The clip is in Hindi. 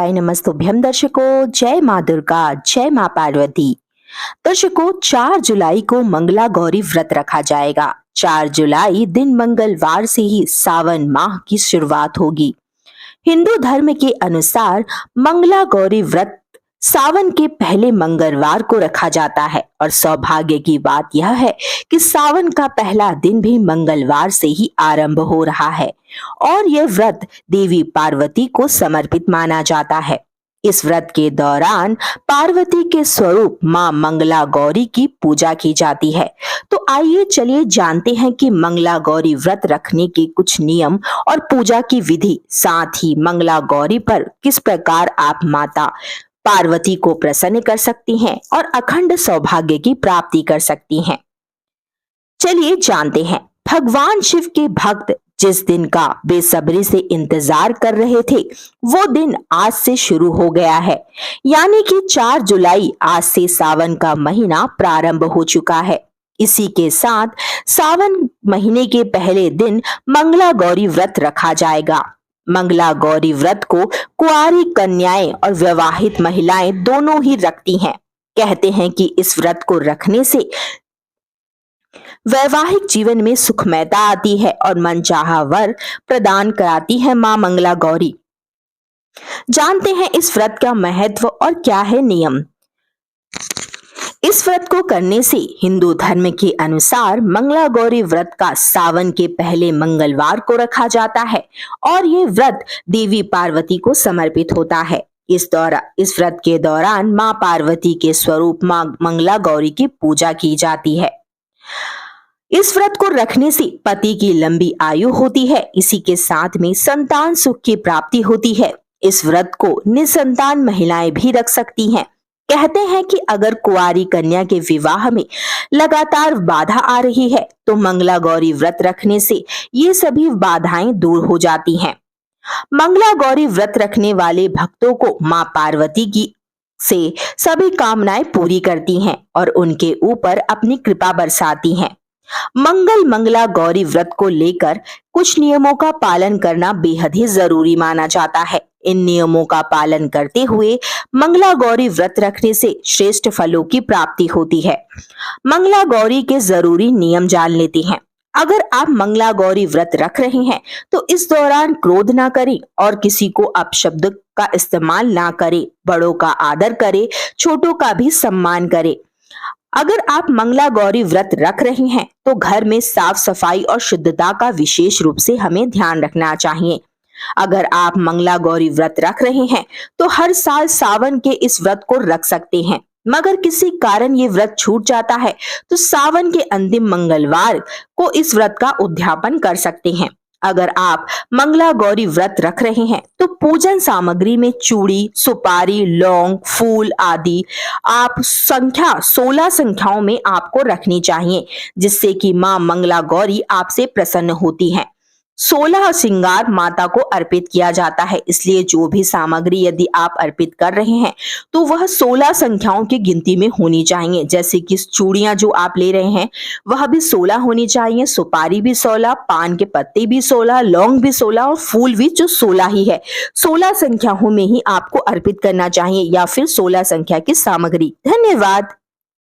हाय नमस्तुभ्यम दर्शकों, जय माँ दुर्गा, जय माँ पार्वती। दर्शकों, 4 जुलाई को मंगला गौरी व्रत रखा जाएगा। 4 जुलाई दिन मंगलवार से ही सावन माह की शुरुआत होगी। हिंदू धर्म के अनुसार मंगला गौरी व्रत सावन के पहले मंगलवार को रखा जाता है और सौभाग्य की बात यह है कि सावन का पहला दिन भी मंगलवार से ही आरंभ हो रहा है और यह व्रत देवी पार्वती को समर्पित माना जाता है। इस व्रत के दौरान पार्वती के स्वरूप मां मंगला गौरी की पूजा की जाती है। तो आइए चलिए जानते हैं कि मंगला गौरी व्रत रखने के कुछ नियम और पूजा की विधि, साथ ही मंगला गौरी पर किस प्रकार आप माता पार्वती को प्रसन्न कर सकती हैं और अखंड सौभाग्य की प्राप्ति कर सकती हैं। चलिए जानते हैं। भगवान शिव के भक्त जिस दिन का बेसब्री से इंतजार कर रहे थे, वो दिन आज से शुरू हो गया है। यानी कि 4 जुलाई आज से सावन का महीना प्रारंभ हो चुका है। इसी के साथ सावन महीने के पहले दिन मंगला गौरी व्रत रखा जाएगा। मंगला गौरी व्रत को कुंवारी कन्याएं और विवाहित महिलाएं दोनों ही रखती हैं। कहते हैं कि इस व्रत को रखने से वैवाहिक जीवन में सुखमयता आती है और मनचाहा वर प्रदान कराती है मां मंगला गौरी। जानते हैं इस व्रत का महत्व और क्या है नियम। इस व्रत को करने से हिंदू धर्म के अनुसार मंगला गौरी व्रत का सावन के पहले मंगलवार को रखा जाता है और ये व्रत देवी पार्वती को समर्पित होता है। इस व्रत के दौरान मां पार्वती के स्वरूप मां मंगला गौरी की पूजा की जाती है। इस व्रत को रखने से पति की लंबी आयु होती है। इसी के साथ में संतान सुख की प्राप्ति होती है। इस व्रत को निसंतान महिलाएं भी रख सकती हैं। कहते हैं कि अगर कुंवारी कन्या के विवाह में लगातार बाधा आ रही है तो मंगला गौरी व्रत रखने से ये सभी बाधाएं दूर हो जाती हैं। मंगला गौरी व्रत रखने वाले भक्तों को मां पार्वती की से सभी कामनाएं पूरी करती हैं और उनके ऊपर अपनी कृपा बरसाती हैं। मंगला गौरी व्रत को लेकर कुछ नियमों का पालन करना बेहद ही जरूरी माना जाता है। इन नियमों का पालन करते हुए मंगला गौरी व्रत रखने से श्रेष्ठ फलों की प्राप्ति होती है। मंगला गौरी के जरूरी नियम जान लेते हैं। अगर आप मंगला गौरी व्रत रख रहे हैं तो इस दौरान क्रोध ना करें और किसी को अपशब्द का इस्तेमाल ना करें। बड़ों का आदर करें, छोटों का भी सम्मान करें। अगर आप मंगला गौरी व्रत रख रहे हैं तो घर में साफ सफाई और शुद्धता का विशेष रूप से हमें ध्यान रखना चाहिए। अगर आप मंगला गौरी व्रत रख रहे हैं तो हर साल सावन के इस व्रत को रख सकते हैं, मगर किसी कारण ये व्रत छूट जाता है तो सावन के अंतिम मंगलवार को इस व्रत का उद्यापन कर सकते हैं। अगर आप मंगला गौरी व्रत रख रहे हैं तो पूजन सामग्री में चूड़ी, सुपारी, लौंग, फूल आदि आप 16 संख्याओं में आपको रखनी चाहिए, जिससे कि मां मंगला गौरी आपसे प्रसन्न होती हैं। 16 श्रृंगार माता को अर्पित किया जाता है, इसलिए जो भी सामग्री यदि आप अर्पित कर रहे हैं तो वह 16 संख्याओं की गिनती में होनी चाहिए। जैसे कि चूड़ियां जो आप ले रहे हैं वह भी 16 होनी चाहिए, सुपारी भी 16, पान के पत्ते भी 16, लौंग भी 16 और फूल भी जो 16 ही है। 16 संख्याओं में ही आपको अर्पित करना चाहिए या फिर 16 संख्या की सामग्री। धन्यवाद।